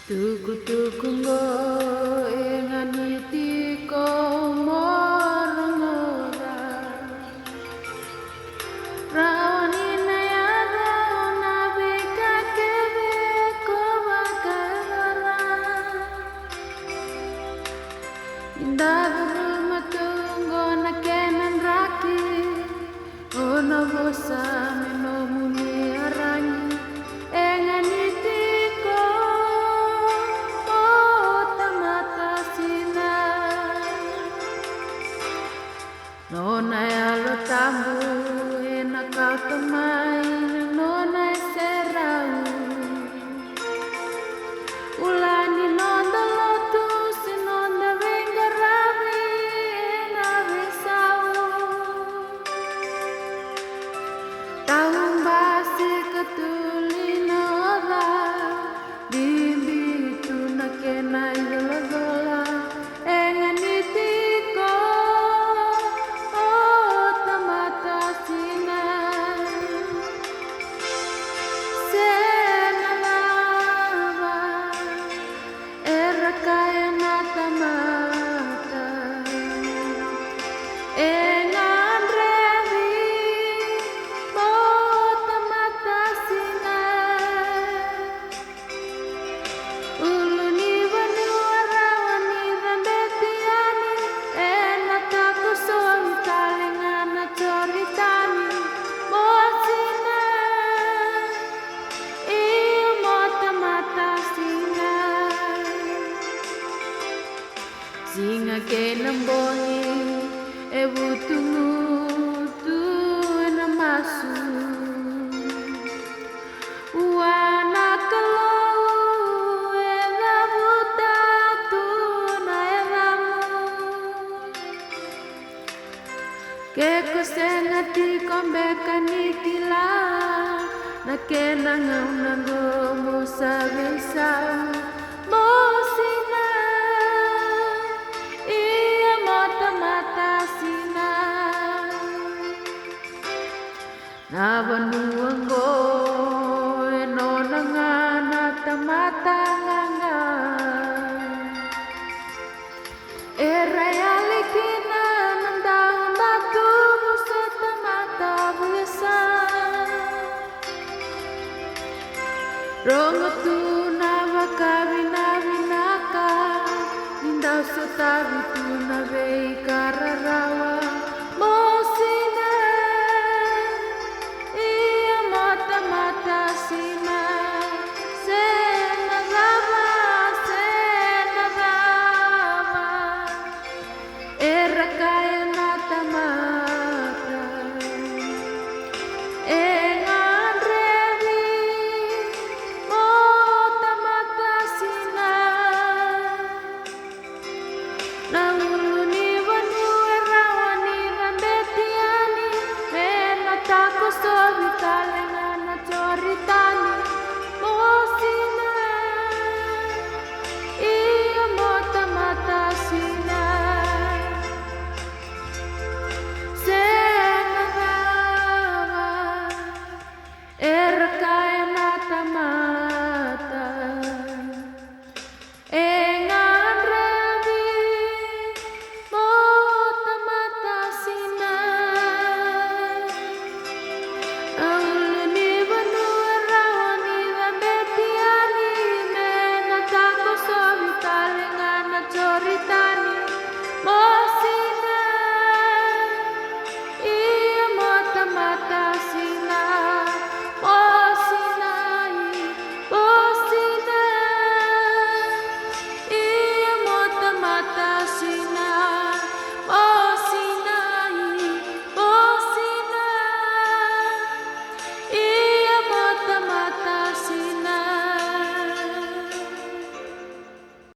Tuku-tuku ngo enganiti ko morongora Rawani na yaga na beka kebe ko bakara Indagu matungo na kenan raki Ona bosa menomuni arangi enganiti ko Nona alo tambu e na kautamai nona e serau Ulani nonda lotu si nonda venga ravi e na vesau Tahun basi katulina ola Bimbi tu na kena ilola enganiti ko Singa ke namboni e butungu tu na masu Wana kalau e la buta tu na elamu Ke kosena ti kombeka nikila Na ke nangau nango musa besau Nabanuanggo eno nangana tamata nganga Erayalikina nandang batu musa tamata biasa Rongo tu nabakabina binaka Nindau sotabi tu nabei kararawa Now